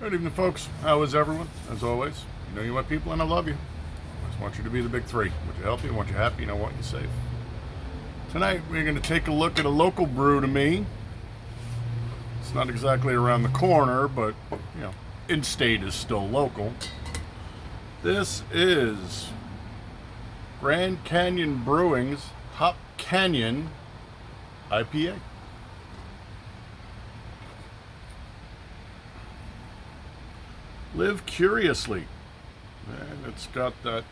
Good evening, folks. How is everyone? As always, you know you my people and I love you. I just want you to be the big three. I want you healthy, I want you happy, and I want you safe. Tonight, we're going to take a look at a local brew to me. It's not exactly around the corner, but, you know, in-state is still local. This is Grand Canyon Brewing's hop-canyon-ipa. Live curiously. And it's got that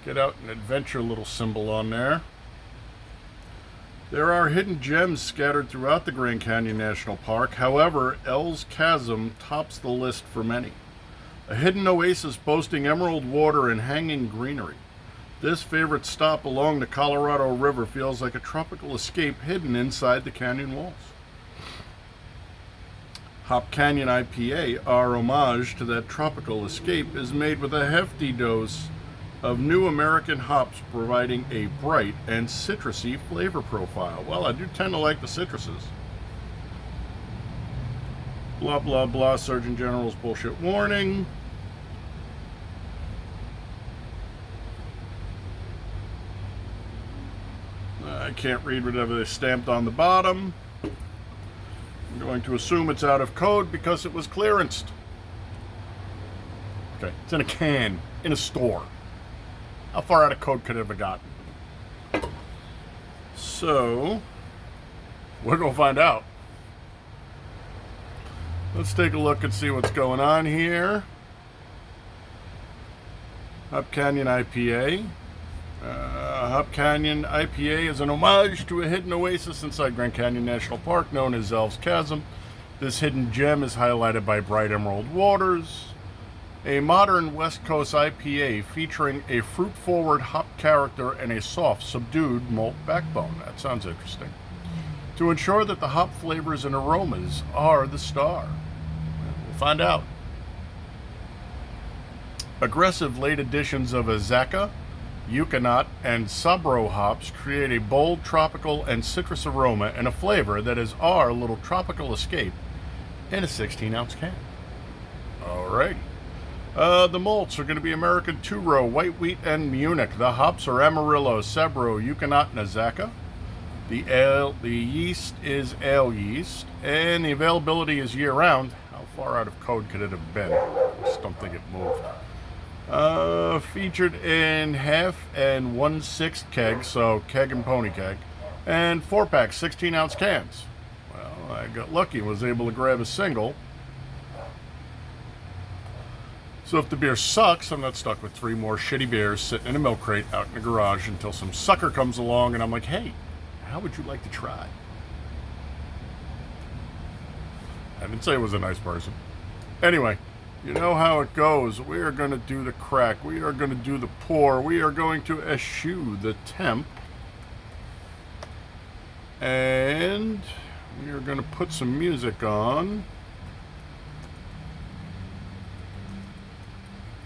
get out and adventure little symbol on there. There are hidden gems scattered throughout the Grand Canyon National Park. However, L's Chasm tops the list for many. A hidden oasis boasting emerald water and hanging greenery. This favorite stop along the Colorado River feels like a tropical escape hidden inside the canyon walls. Hop-Canyon-ipa, our homage to that tropical escape, is made with a hefty dose of new American hops, providing a bright and citrusy flavor profile. Well, I do tend to like the citruses. Blah, blah, blah, Surgeon General's bullshit warning. I can't read whatever they stamped on the bottom. I'm going to assume it's out of code because it was clearanced. Okay, it's in a can, in a store. How far out of code could it have gotten? So, we're going to find out. Let's take a look and see what's going on here. Hop-Canyon-ipa. Hop-Canyon-ipa is an homage to a hidden oasis inside Grand Canyon National Park known as L's Chasm. This hidden gem is highlighted by bright emerald waters. A modern West Coast IPA featuring a fruit-forward hop character and a soft, subdued malt backbone. That sounds interesting. To ensure that the hop flavors and aromas are the star. We'll find out. Aggressive late additions of Azacca, Yukonot, and Sabro hops create a bold tropical and citrus aroma and a flavor that is our little tropical escape in a 16-ounce can. Alright. The malts are going to be American two-row, white wheat, and Munich. The hops are Amarillo, Sabro, Yukonot, and Azacca. The yeast is ale yeast, and the availability is year-round. How far out of code could it have been? I just don't think it moved. Featured in half and 1/6 kegs, so keg and pony keg, and 4-pack 16-ounce cans. Well, I got lucky and was able to grab a single. So if the beer sucks, I'm not stuck with 3 more shitty beers sitting in a milk crate out in the garage until some sucker comes along and I'm like, hey, how would you like to try? I didn't say it was a nice person. Anyway. You know how it goes. We are going to do the crack. We are going to do the pour. We are going to eschew the temp. And we are going to put some music on.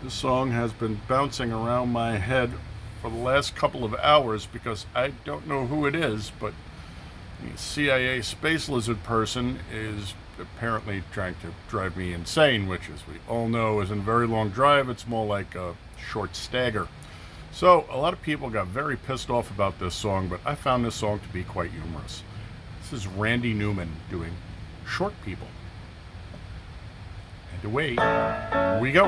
This song has been bouncing around my head for the last couple of hours because I don't know who it is, but the CIA space lizard person is apparently trying to drive me insane, which, as we all know, isn't a very long drive. It's more like a short stagger. So a lot of people got very pissed off about this song, but I found this song to be quite humorous. This is Randy Newman doing Short People. And away we go.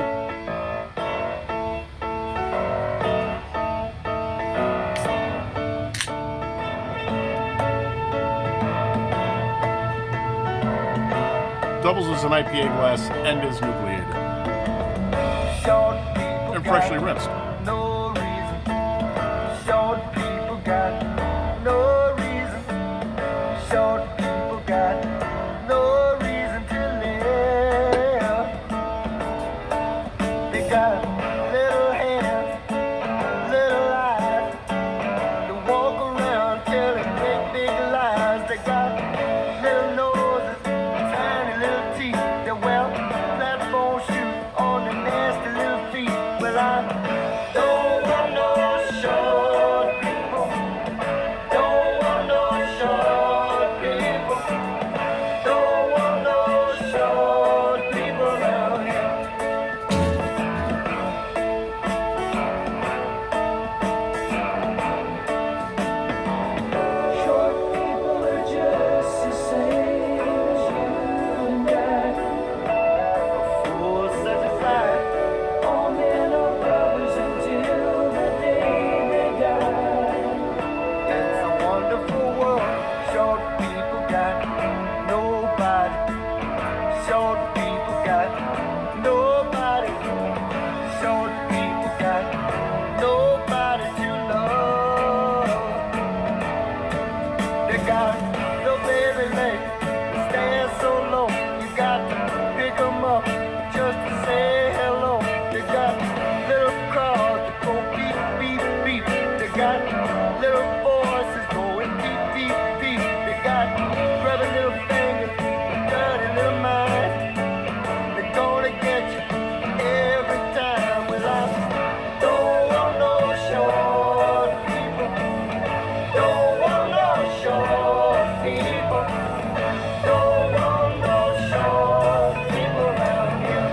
Doubles as an IPA glass and is nucleated. And freshly rinsed. No reason. Short people got no reason. Short people got no reason to live. They got little hands, little eyes. They walk around telling big lies. They got little noses, tiny little teeth. They wear platform shoes on their nasty little feet. Well, I Short people got nobody. Short people got nobody to love. They got no baby legs, stand so low. You got to pick 'em up just to say hello. They got little cars that go beep, beep, beep. They got little voices going beep, beep, beep. They got grubby little fingers, dirty little minds. They're gonna get you every time. Well, I don't want no short people. Don't want no short people. Don't want no short people around here.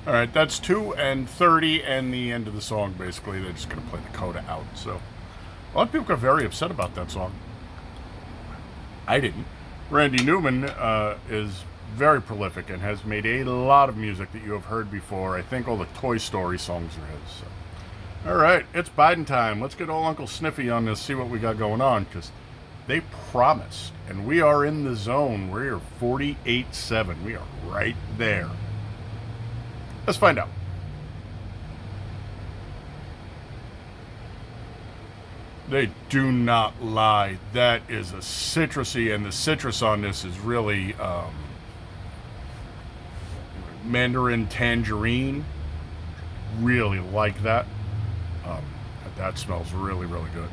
All right, that's 2:30 and the end of the song. Basically, they're just going to play the coda out. So, a lot of people got very upset about that song. I didn't. Randy Newman is very prolific and has made a lot of music that you have heard before. I think all the Toy Story songs are his. So. All right, it's Biden time. Let's get old Uncle Sniffy on this, see what we got going on, because they promised, and we are in the zone. We're 48.7. We are right there. Let's find out. They do not lie. That is a citrusy, and the citrus on this is really mandarin tangerine. Really like that. That smells really, really good.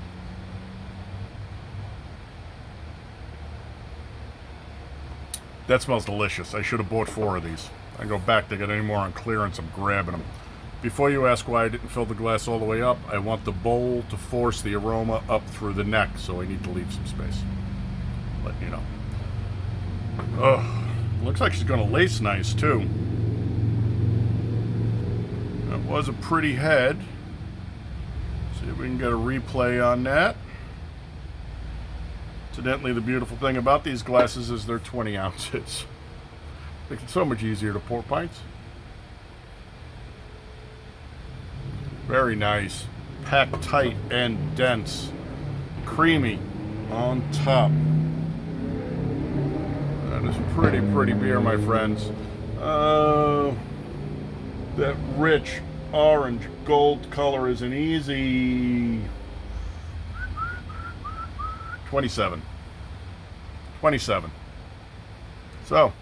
That smells delicious. I should have bought 4 of these. I go back to get any more on clearance. I'm grabbing them. Before you ask why I didn't fill the glass all the way up, I want the bowl to force the aroma up through the neck, so I need to leave some space. Letting you know. Oh, looks like she's going to lace nice, too. That was a pretty head. See if we can get a replay on that. Incidentally, the beautiful thing about these glasses is they're 20 ounces. Makes it so much easier to pour pints. Very nice. Packed tight and dense. Creamy on top. That is pretty beer, my friends. That rich orange gold color is an easy 27. 27. So,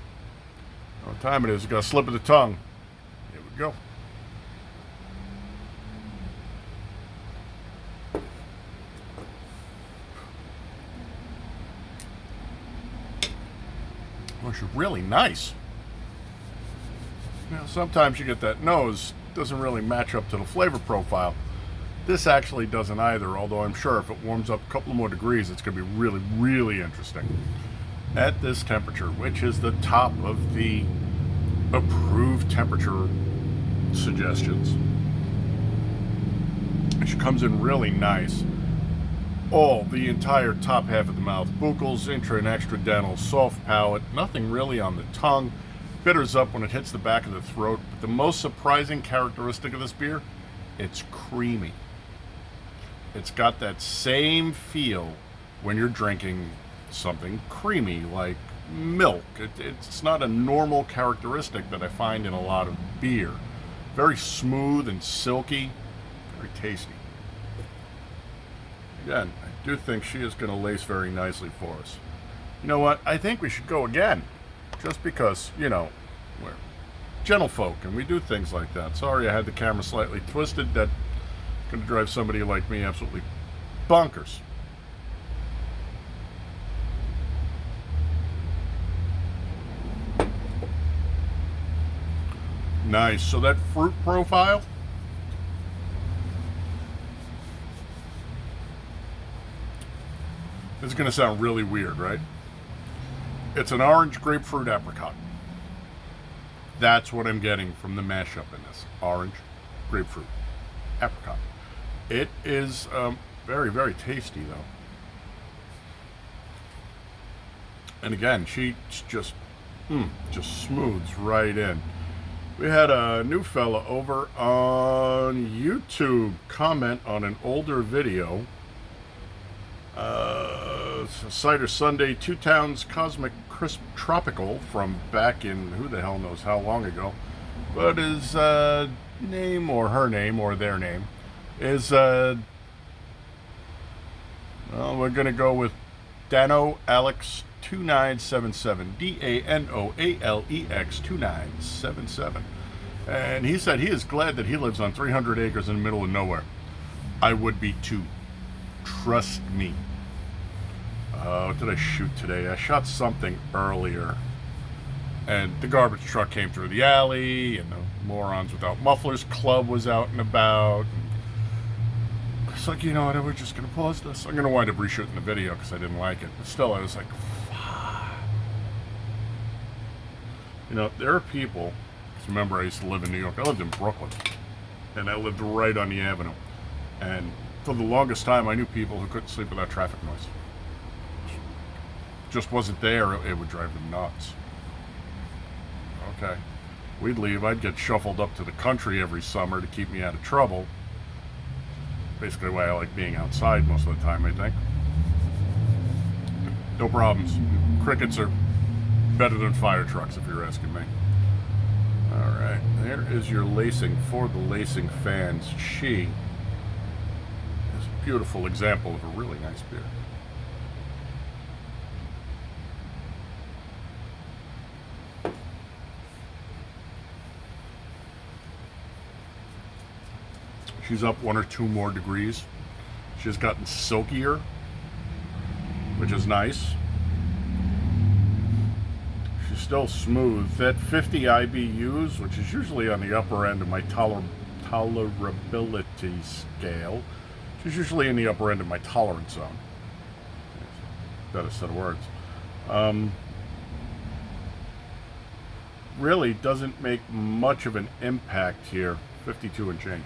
what time it is? Got a slip of the tongue. Here we go. Well, she's really nice. You know, sometimes you get that nose doesn't really match up to the flavor profile. This actually doesn't either, although I'm sure if it warms up a couple more degrees, it's going to be really, really interesting. At this temperature, which is the top of the approved temperature suggestions. She comes in really nice. The entire top half of the mouth. Buccals, intra and extra dental, soft palate, nothing really on the tongue. Bitters up when it hits the back of the throat. But the most surprising characteristic of this beer, it's creamy. It's got that same feel when you're drinking something creamy like milk. It's not a normal characteristic that I find in a lot of beer. Very smooth and silky, very tasty. Again, I do think she is going to lace very nicely for us. You know what? I think we should go again. Just because, you know, we're gentlefolk and we do things like that. Sorry I had the camera slightly twisted. That's going to drive somebody like me absolutely bonkers. Nice. So that fruit profile, this is going to sound really weird, right? It's an orange, grapefruit, apricot. That's what I'm getting from the mashup in this. Orange, grapefruit, apricot. It is very, very tasty, though. And again, she's just Just smooths right in. We had a new fella over on YouTube comment on an older video. Cider Sunday, Two Towns Cosmic Crisp Tropical from back in who the hell knows how long ago. But his name or her name or their name is, well, we're going to go with Dano Alex 2977, DANOALEX 2977. And he said he is glad that he lives on 300 acres in the middle of nowhere. I would be too. Trust me. What did I shoot today? I shot something earlier. And the garbage truck came through the alley, and the Morons Without Mufflers Club was out and about. It's like, you know what, we're just going to pause this. I'm going to wind up reshooting the video because I didn't like it. But still, I was like, fuck. You know, there are people, because remember I used to live in New York. I lived in Brooklyn, and I lived right on the avenue. And for the longest time, I knew people who couldn't sleep without traffic noise. Just wasn't there, it would drive them nuts. Okay. We'd leave, I'd get shuffled up to the country every summer to keep me out of trouble. Basically why I like being outside most of the time, I think. No problems. Crickets are better than fire trucks, if you're asking me. Alright, there is your lacing for the lacing fans. She is a beautiful example of a really nice beer. She's up 1 or 2 more degrees. She's gotten silkier, which is nice. She's still smooth. At 50 IBUs, which is usually on the upper end of my tolerability scale, she's usually in the upper end of my tolerance zone. Better set of words. Really doesn't make much of an impact here. 52 and change.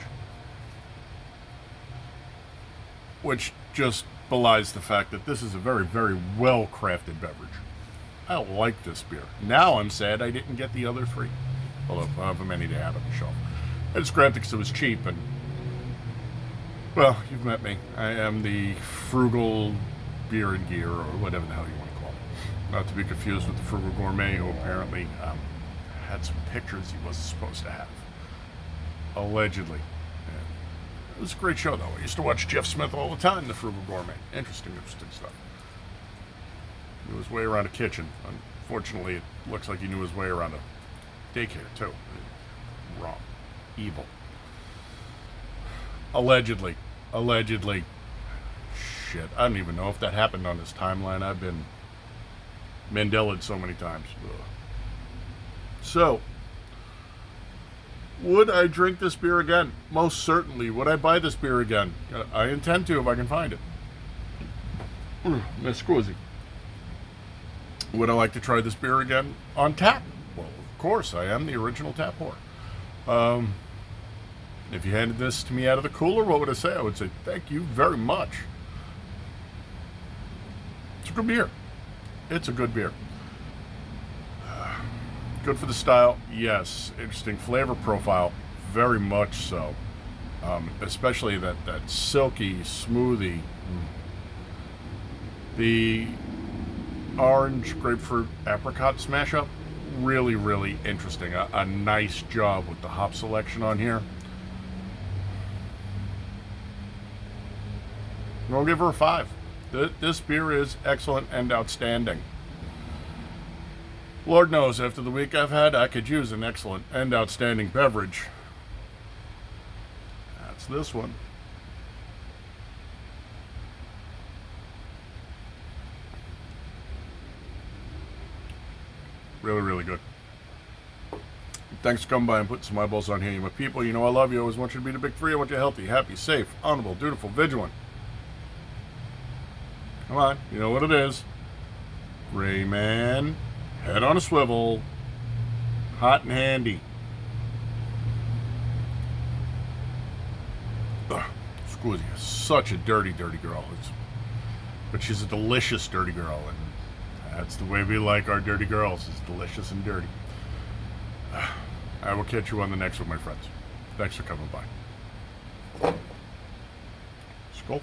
Which just belies the fact that this is a very, very well-crafted beverage. I like this beer. Now I'm sad I didn't get the other 3. Although, however many they have on the shelf. I just grabbed it because it was cheap, and, well, you've met me. I am the frugal beer and gear, or whatever the hell you want to call it. Not to be confused with the frugal gourmet, who apparently had some pictures he wasn't supposed to have. Allegedly. It was a great show, though. I used to watch Jeff Smith all the time, the Frugal Gourmet. Interesting stuff. He knew his way around a kitchen. Unfortunately, it looks like he knew his way around a daycare, too. Wrong. Evil. Allegedly. Shit, I don't even know if that happened on this timeline. I've been Mandela'd so many times. Ugh. So, would I drink this beer again? Most certainly. Would I buy this beer again? I intend to if I can find it. Miss Scusi. Would I like to try this beer again on tap? Well, of course. I am the original tap whore. If you handed this to me out of the cooler, what would I say? I would say, thank you very much. It's a good beer. It's a good beer. Good for the style, yes. Interesting flavor profile, very much so. Especially that silky, smoothie. The orange, grapefruit, apricot smash up, really, really interesting. A nice job with the hop selection on here. I'm going to give her a 5. This beer is excellent and outstanding. Lord knows, after the week I've had, I could use an excellent and outstanding beverage. That's this one. Really, really good. Thanks for coming by and putting some eyeballs on here. You my people, you know I love you. I always want you to be the big 3. I want you healthy, happy, safe, honorable, dutiful, vigilant. Come on, you know what it is. Gray man. Head on a swivel, hot and handy. Scusi, such a dirty girl. But she's a delicious dirty girl, and That's the way we like our dirty girls. It's delicious and dirty. I will catch you on the next one, my friends. Thanks for coming by. Skull.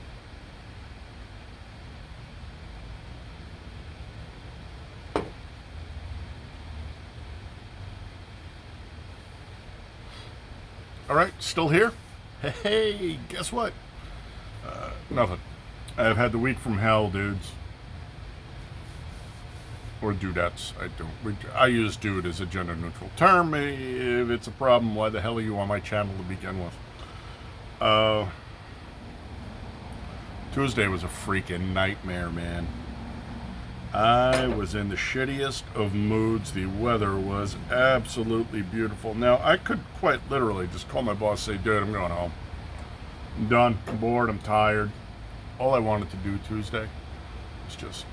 All right, still here? Hey, guess what? Nothing. I've had the week from hell, dudes. Or dudettes. I use dude as a gender neutral term. If it's a problem, why the hell are you on my channel to begin with? Tuesday was a freaking nightmare, man. I was in the shittiest of moods. The weather was absolutely beautiful. Now, I could quite literally just call my boss and say, dude, I'm going home. I'm done. I'm bored. I'm tired. All I wanted to do Tuesday was just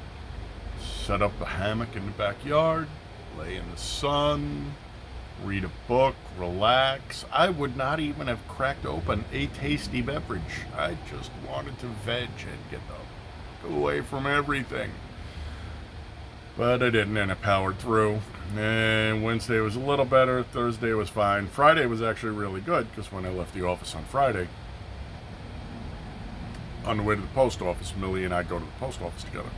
set up a hammock in the backyard, lay in the sun, read a book, relax. I would not even have cracked open a tasty beverage. I just wanted to veg and get the fuck away from everything. But I didn't, and I powered through. And Wednesday was a little better. Thursday was fine. Friday was actually really good, because when I left the office on Friday, on the way to the post office, Millie and I go to the post office together.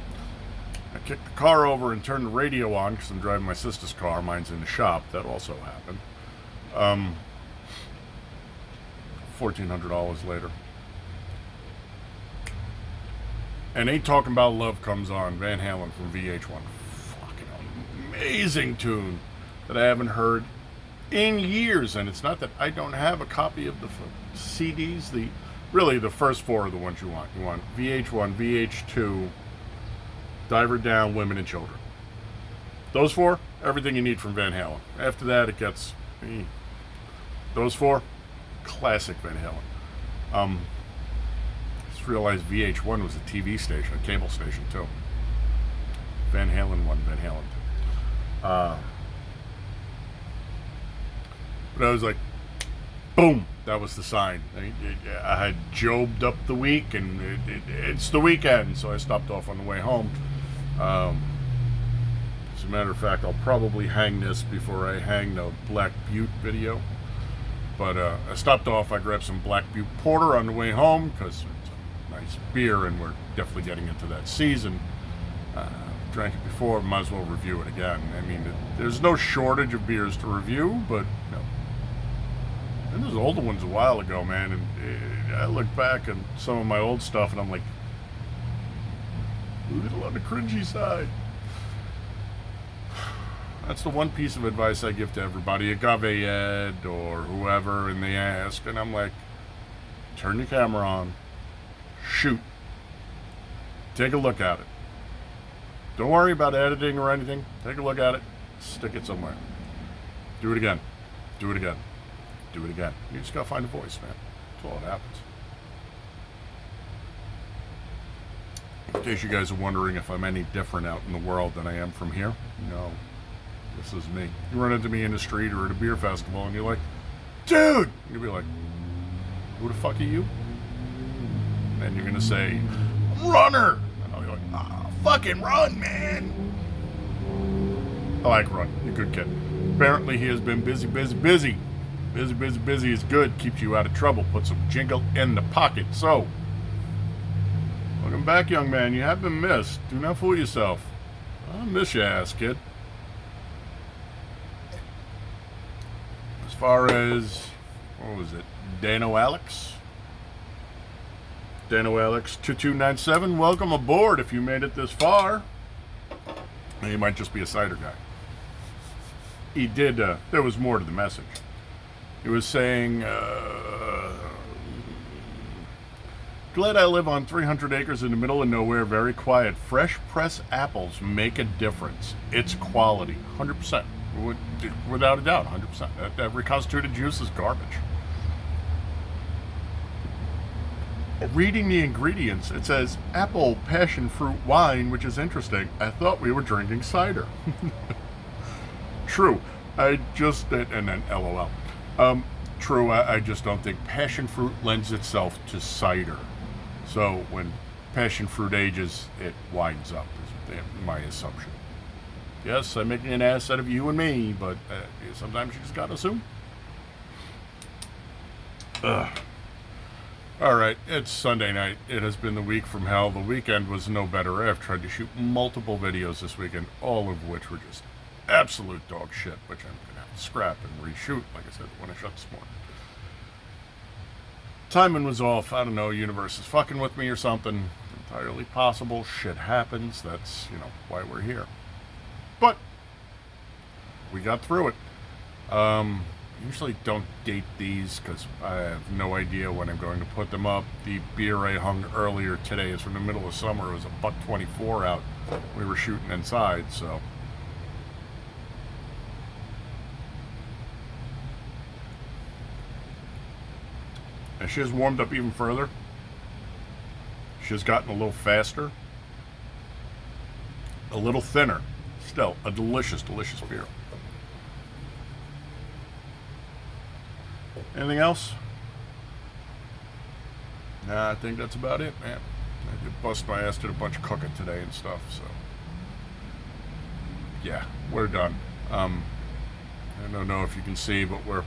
I kicked the car over and turned the radio on, because I'm driving my sister's car. Mine's in the shop. That also happened. $1,400 later. And Ain't Talking About Love comes on, Van Halen from VH1. Fucking amazing tune that I haven't heard in years. And it's not that I don't have a copy of the CDs. Really, the first four are the ones you want. You want VH1, VH2, Diver Down, Women and Children. Those four, everything you need from Van Halen. After that, it gets... Those four, classic Van Halen. Just realized VH1 was a TV station, a cable station, too. Van Halen 1, Van Halen 2. But I was like, boom, that was the sign. I had jobbed up the week, and it's the weekend, so I stopped off on the way home. As a matter of fact, I'll probably hang this before I hang the Black Butte video. But I stopped off, I grabbed some Black Butte Porter on the way home, because it's a nice beer, and we're definitely getting into that season. Drank it before, might as well review it again. I mean, there's no shortage of beers to review, but and there's older ones a while ago, man, and I look back at some of my old stuff, and I'm like, a little on the cringy side. That's the one piece of advice I give to everybody, Agave Ed or whoever, and they ask, and I'm like, turn your camera on, shoot, take a look at it. Don't worry about editing or anything. Take a look at it, stick it somewhere. Do it again, do it again, do it again. You just gotta find a voice, man. That's all that happens. In case you guys are wondering if I'm any different out in the world than I am from here, no. This is me. You run into me in the street or at a beer festival and you're like, dude! You'll be like, who the fuck are you? And then you're gonna say, I'm Runner! And I'll be like, fucking run, man! I like Run. You're a good kid. Apparently he has been busy. Busy is good. Keeps you out of trouble. Puts some jingle in the pocket. So, welcome back, young man. You have been missed. Do not fool yourself. I'll miss your ass, kid. As far as, what was it, Dano Alex 2297, welcome aboard if you made it this far. He might just be a cider guy. He did, there was more to the message. He was saying, glad I live on 300 acres in the middle of nowhere, very quiet. Fresh pressed apples make a difference. It's quality, 100%. Without a doubt, 100%. That reconstituted juice is garbage. Reading the ingredients, it says apple passion fruit wine, which is interesting. I thought we were drinking cider. True. I just, and then LOL. True, I just don't think passion fruit lends itself to cider. So when passion fruit ages, it widens up, is my assumption. Yes, I'm making an ass out of you and me, but sometimes you just gotta assume. Ugh. Alright, it's Sunday night. It has been the week from hell. The weekend was no better. I've tried to shoot multiple videos this weekend, all of which were just absolute dog shit, which I'm going to have to scrap and reshoot, like I said, when I shot this morning. Timing was off. I don't know, universe is fucking with me or something. Entirely possible. Shit happens. That's, why we're here. But we got through it. Usually don't date these because I have no idea when I'm going to put them up. The beer I hung earlier today is from the middle of summer. It was $1.24 out. We were shooting inside, so. And she has warmed up even further. She has gotten a little faster. A little thinner. Still, a delicious, delicious beer. Anything else? Nah, I think that's about it, man. I did bust my ass, did a bunch of cooking today and stuff, so. Yeah, we're done. I don't know if you can see, but we're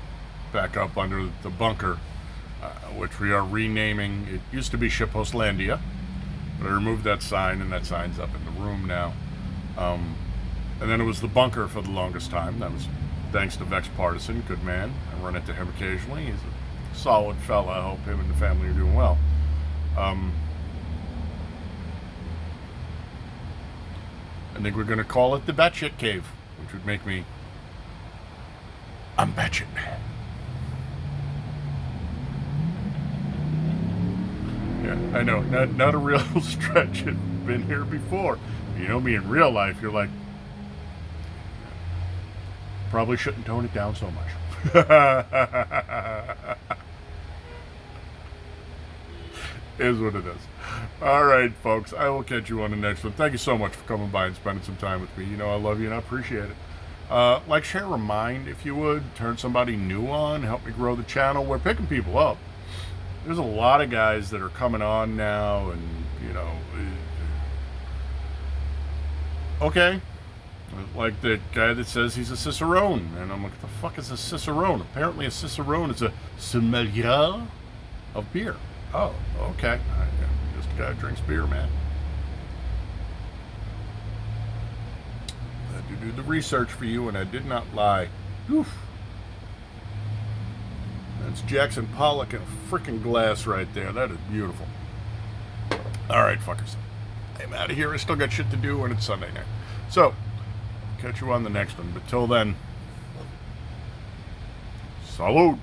back up under the bunker, which we are renaming. It used to be Shipostlandia, but I removed that sign, and that sign's up in the room now. And then it was the bunker for the longest time. That was thanks to Vex Partisan, good man. I run into him occasionally. He's a solid fella. I hope him and the family are doing well. I think we're going to call it the Batshit Cave, which would make me... I'm batshit. Yeah, I know. Not a real stretch. I've been here before. You know me in real life, you're like, probably shouldn't tone it down so much. Is what it is. All right, folks. I will catch you on the next one. Thank you so much for coming by and spending some time with me. You know I love you and I appreciate it. Like, share, remind, if you would. Turn somebody new on. Help me grow the channel. We're picking people up. There's a lot of guys that are coming on now, and, okay. Like the guy that says he's a cicerone. And I'm like, what the fuck is a cicerone? Apparently a cicerone is a sommelier of beer. Oh, okay. Just a guy who drinks beer, man. I had to do the research for you, and I did not lie. Oof. That's Jackson Pollock in a freaking glass right there. That is beautiful. All right, fuckers. I'm out of here. I still got shit to do, and it's Sunday night. So, catch you on the next one. But till then, salud.